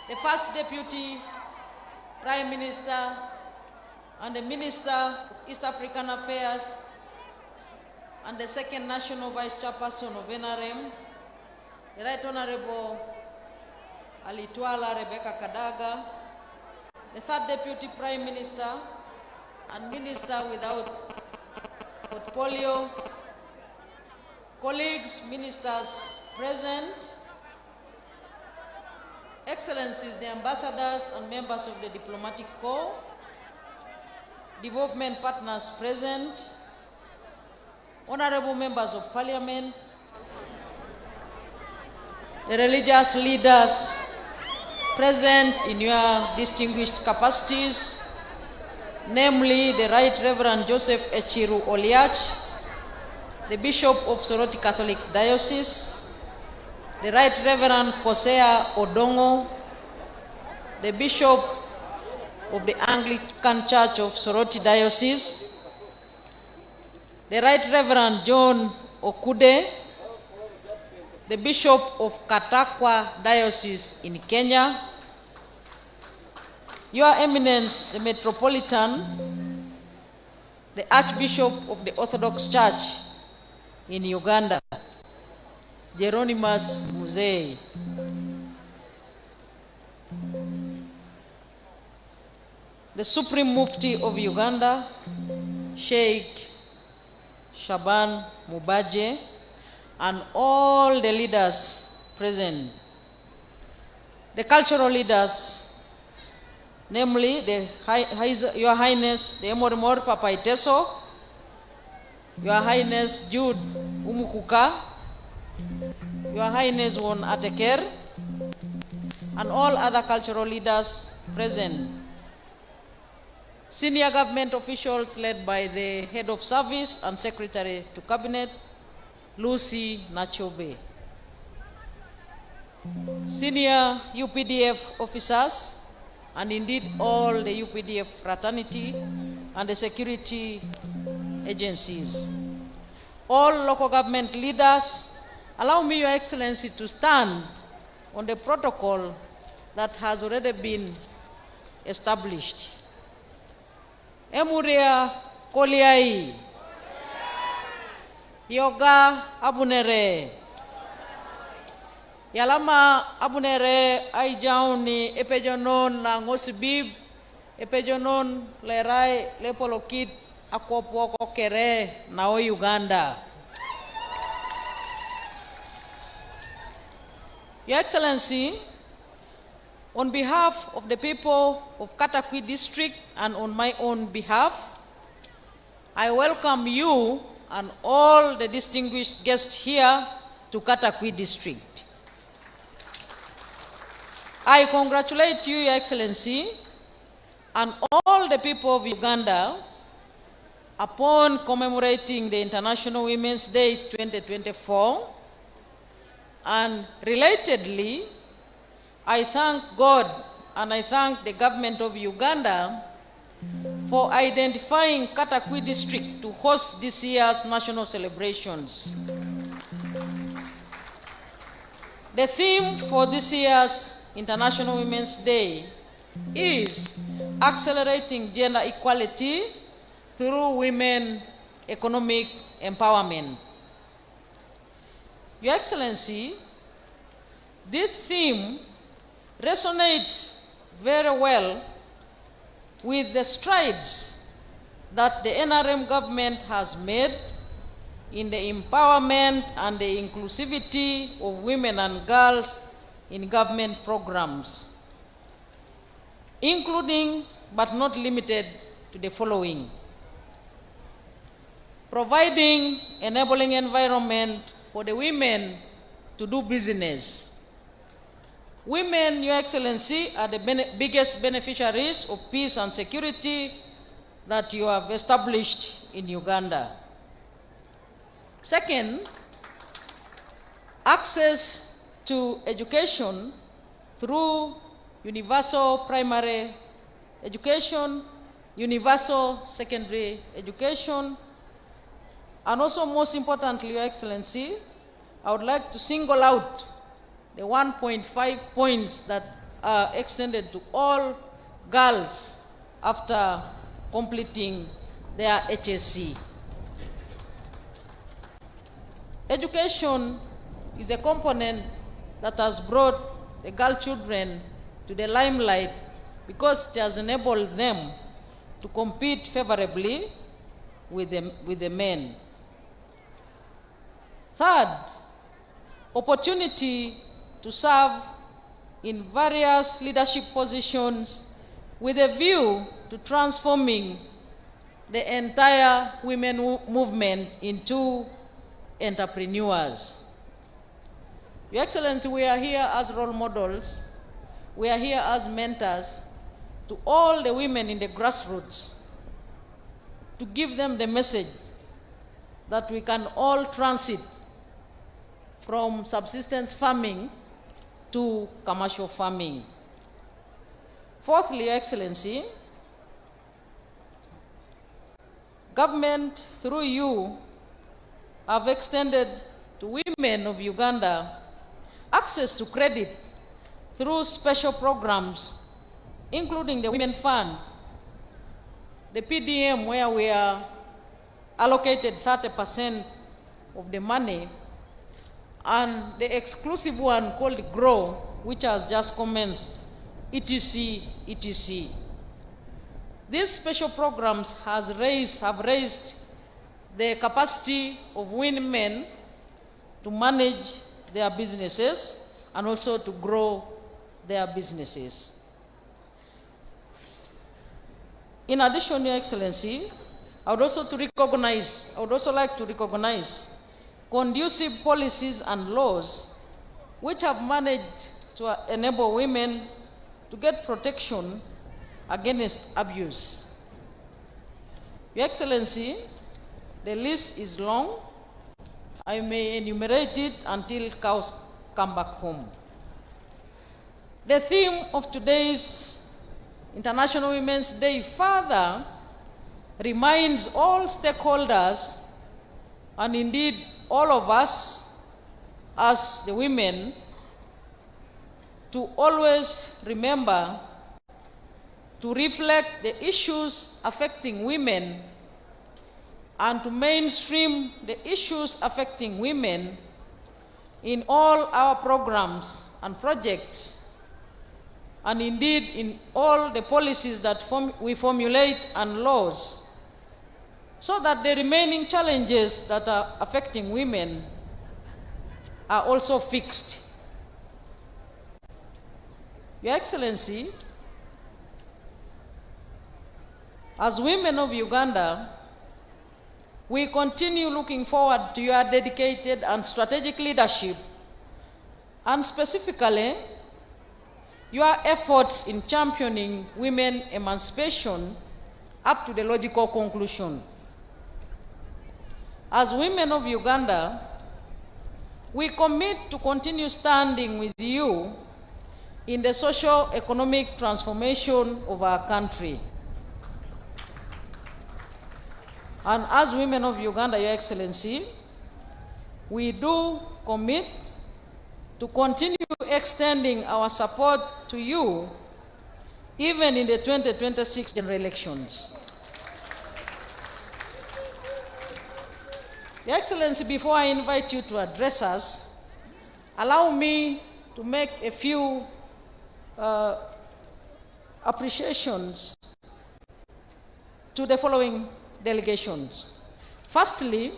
the First Deputy Prime Minister and the Minister of East African Affairs and the Second National Vice Chairperson of NRM, the Right Honorable Alitwala Rebecca Kadaga, the Third Deputy Prime Minister and Minister without portfolio, colleagues, ministers present, Excellencies, the ambassadors and members of the diplomatic corps, development partners present, honorable members of parliament, the religious leaders present in your distinguished capacities, namely the Right Reverend Joseph Echiru Oliach, the Bishop of Soroti Catholic Diocese, the Right Reverend Kosea Odongo, the Bishop of the Anglican Church of Soroti Diocese, the Right Reverend John Okude, the Bishop of Katakwi Diocese in Kenya, Your Eminence, the Metropolitan, the Archbishop of the Orthodox Church in Uganda, Jeronimus Muzei, the Supreme Mufti of Uganda, Sheikh Shaban Mubaje, and all the leaders present, the cultural leaders, namely Your Highness the Emorimor Papa Iteso, Your Highness Jude Umukuka, Your Highness Won Ateker, and all other cultural leaders present. Senior government officials led by the Head of Service and Secretary to Cabinet, Lucy Nachobe. Senior UPDF officers, and indeed all the UPDF fraternity and the security agencies. All local government leaders, allow me, Your Excellency, to stand on the protocol that has already been established. Emuria Koliai, Yoga Abunere, Yalama Abunere Aijauni Epejonon na Ngosibib, Epejonon Lerai Lepolokit Akopoko Kere na Uganda. Your Excellency, on behalf of the people of Katakwi district and on my own behalf, I welcome you and all the distinguished guests here to Katakwi district. I congratulate you, Your Excellency, and all the people of Uganda upon commemorating the International Women's Day 2024, and relatedly, I thank God and I thank the government of Uganda for identifying Katakwi district to host this year's national celebrations. The theme for this year's International Women's Day is accelerating gender equality through women economic empowerment. Your Excellency, this theme resonates very well with the strides that the NRM government has made in the empowerment and the inclusivity of women and girls in government programs, including but not limited to the following: providing enabling environment for the women to do business. Women, Your Excellency, are the biggest beneficiaries of peace and security that you have established in Uganda. Second, access to education through universal primary education, universal secondary education, and also most importantly, Your Excellency, I would like to single out the 1.5 points that are extended to all girls after completing their HSC. Education is a component that has brought the girl children to the limelight because it has enabled them to compete favorably with the men. Third, opportunity to serve in various leadership positions with a view to transforming the entire women movement into entrepreneurs. Your Excellency, we are here as role models. We are here as mentors to all the women in the grassroots to give them the message that we can all transit from subsistence farming to commercial farming. Fourthly, Your Excellency, government through you have extended to women of Uganda access to credit through special programs, including the Women Fund, the PDM, where we are allocated 30% of the money, and the exclusive one called GROW, which has just commenced, etc., etc. These special programs have raised the capacity of women to manage their businesses and also to grow their businesses. In addition, Your Excellency, I would also like to recognize conducive policies and laws which have managed to enable women to get protection against abuse. Your Excellency, the list is long. I may enumerate it until cows come back home. The theme of today's International Women's Day further reminds all stakeholders, and indeed all of us as the women, to always remember to reflect the issues affecting women and to mainstream the issues affecting women in all our programs and projects, and indeed in all the policies that we formulate and laws, so that the remaining challenges that are affecting women are also fixed. Your Excellency, as women of Uganda, we continue looking forward to your dedicated and strategic leadership, and specifically your efforts in championing women emancipation up to the logical conclusion. As women of Uganda, we commit to continue standing with you in the socio-economic transformation of our country. And as women of Uganda, Your Excellency, we do commit to continue extending our support to you even in the 2026 general elections. Your Excellency, before I invite you to address us, allow me to make a few appreciations to the following delegations. Firstly,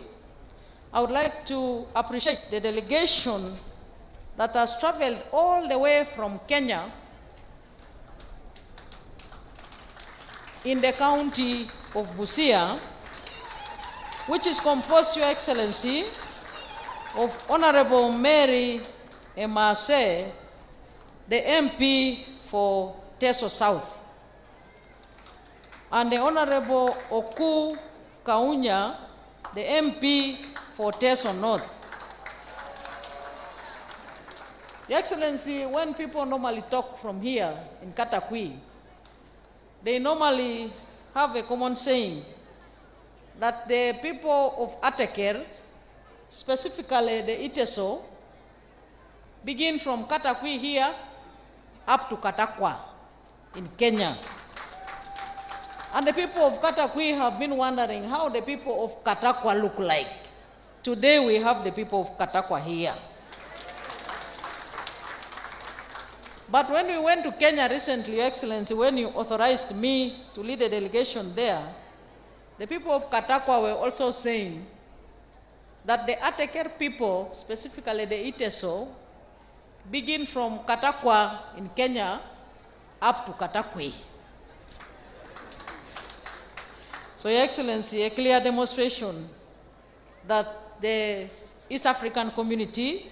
I would like to appreciate the delegation that has traveled all the way from Kenya in the county of Busia, which is composed, Your Excellency, of Honorable Mary Emase, the MP for Teso South, and the Honorable Oku Kaunya, the MP for Teso North. Your Excellency, when people normally talk from here in Katakwi, they normally have a common saying that the people of Ateker, specifically the Iteso, begin from Katakwi here up to Katakwa in Kenya. And the people of Katakwi have been wondering how the people of Katakwa look like. Today we have the people of Katakwa here. But when we went to Kenya recently, Your Excellency, when you authorized me to lead a delegation there, the people of Katakwa were also saying that the Ateker people, specifically the Iteso, begin from Katakwa in Kenya up to Katakwi. So, Your Excellency, a clear demonstration that the East African community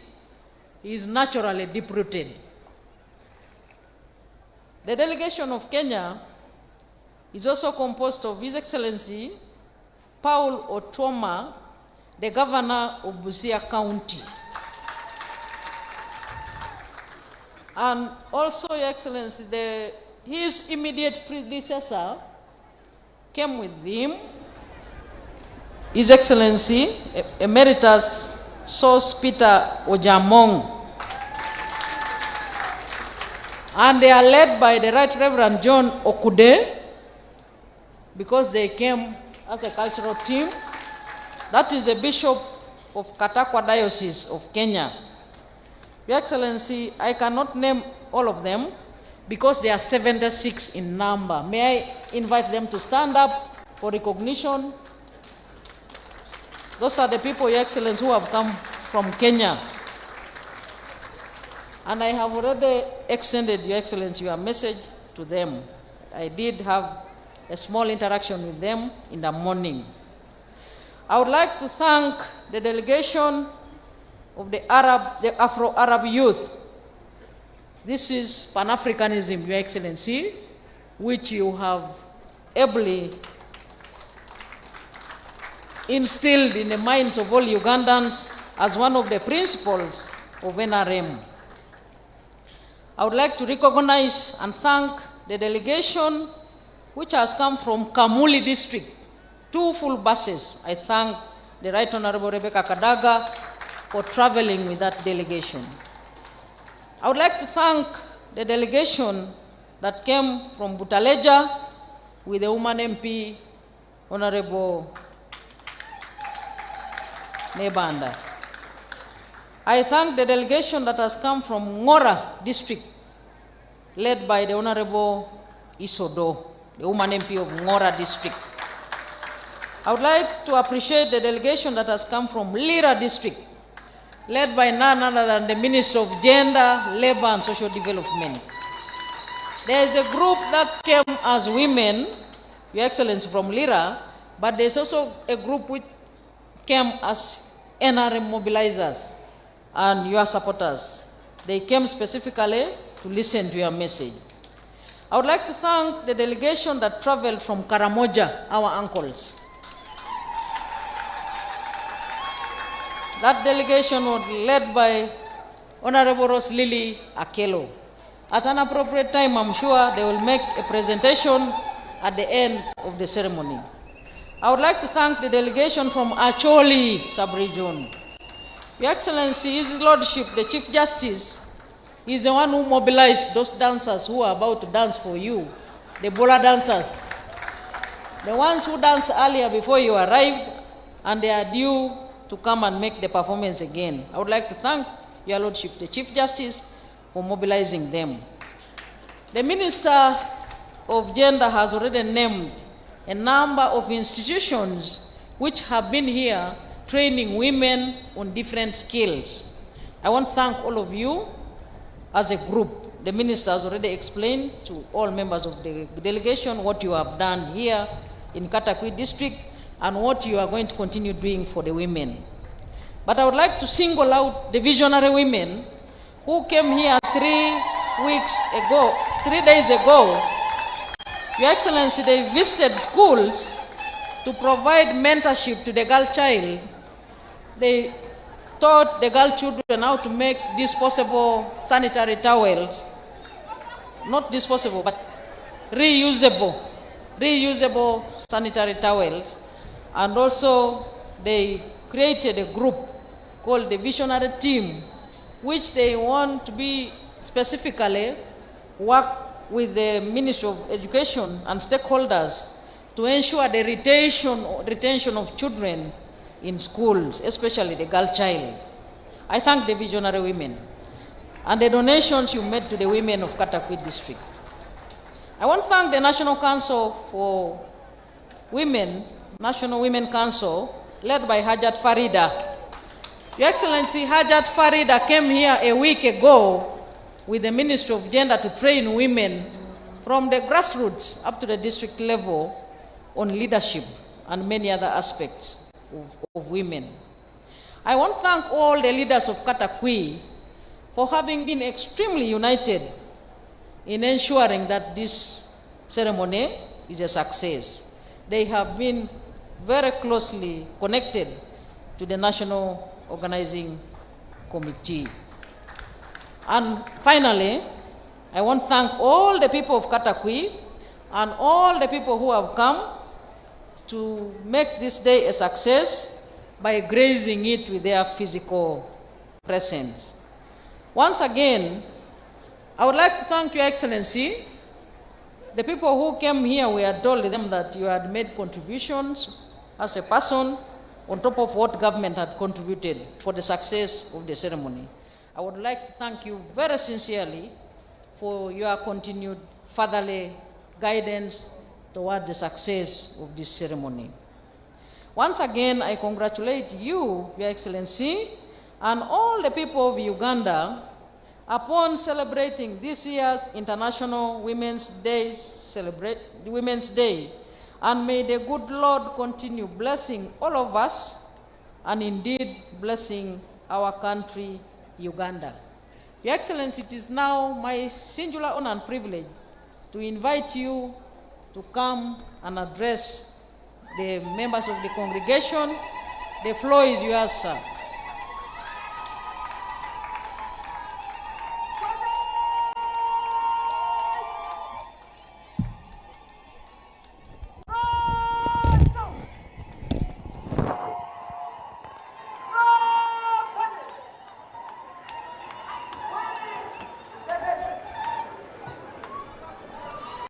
is naturally deep-rooted. The delegation of Kenya is also composed of His Excellency Paul Otoma, the governor of Busia County. And also, Your Excellency, his immediate predecessor came with him, His Excellency Emeritus Sos Peter Ojamong. And they are led by the Right Reverend John Okude, because they came as a cultural team. That is the Bishop of Katakwa Diocese of Kenya. Your Excellency, I cannot name all of them because they are 76 in number. May I invite them to stand up for recognition? Those are the people, Your Excellency, who have come from Kenya. And I have already extended, Your Excellency, your message to them. I did have a small interaction with them in the morning. I would like to thank the delegation of the Afro-Arab youth. This is Pan-Africanism, Your Excellency, which you have ably instilled in the minds of all Ugandans as one of the principles of NRM. I would like to recognize and thank the delegation which has come from Kamuli district, 2 full buses. I thank the Right Honorable Rebecca Kadaga for traveling with that delegation. I would like to thank the delegation that came from Butaleja with the woman MP, Honorable Nebanda. I thank the delegation that has come from Ngora district, led by the Honorable Isodo, the woman MP of Ngora district. I would like to appreciate the delegation that has come from Lira district, led by none other than the Minister of Gender, Labor and Social Development. There is a group that came as women, Your Excellency, from Lira, but there is also a group which came as NRM mobilizers and your supporters. They came specifically to listen to your message. I would like to thank the delegation that traveled from Karamoja, our uncles. That delegation was led by Honorable Rose Lily Akelo. At an appropriate time, I'm sure they will make a presentation at the end of the ceremony. I would like to thank the delegation from Acholi sub-region. Your Excellency, His Lordship, the Chief Justice, is the one who mobilized those dancers who are about to dance for you, the Bola dancers. The ones who danced earlier before you arrived, and they are due to come and make the performance again. I would like to thank Your Lordship, the Chief Justice, for mobilizing them. The Minister of Gender has already named a number of institutions which have been here training women on different skills. I want to thank all of you as a group. The Minister has already explained to all members of the delegation what you have done here in Katakwi district and what you are going to continue doing for the women. But I would like to single out the visionary women who came here 3 days ago. Your Excellency, they visited schools to provide mentorship to the girl child. They taught the girl children how to make disposable sanitary towels. Not disposable, but reusable sanitary towels. And also, they created a group called the Visionary Team, which they want to be specifically work with the Ministry of Education and stakeholders to ensure the retention of children in schools, especially the girl child. I thank the visionary women and the donations you made to the women of Katakwi district. I want to thank the National Council for Women, National Women Council, led by Hajat Farida. Your Excellency, Hajat Farida came here a week ago with the Ministry of Gender to train women from the grassroots up to the district level on leadership and many other aspects of women. I want to thank all the leaders of Katakwi for having been extremely united in ensuring that this ceremony is a success. They have been very closely connected to the National Organizing Committee. And finally, I want to thank all the people of Katakwi and all the people who have come to make this day a success by gracing it with their physical presence. Once again, I would like to thank Your Excellency. The people who came here, we had told them that you had made contributions as a person on top of what government had contributed for the success of the ceremony. I would like to thank you very sincerely for your continued fatherly guidance towards the success of this ceremony. Once again, I congratulate you, Your Excellency, and all the people of Uganda upon celebrating this year's International Women's Day, and may the good Lord continue blessing all of us and indeed blessing our country, Uganda. Your Excellency, it is now my singular honor and privilege to invite you to come and address the members of the congregation. The floor is yours, sir.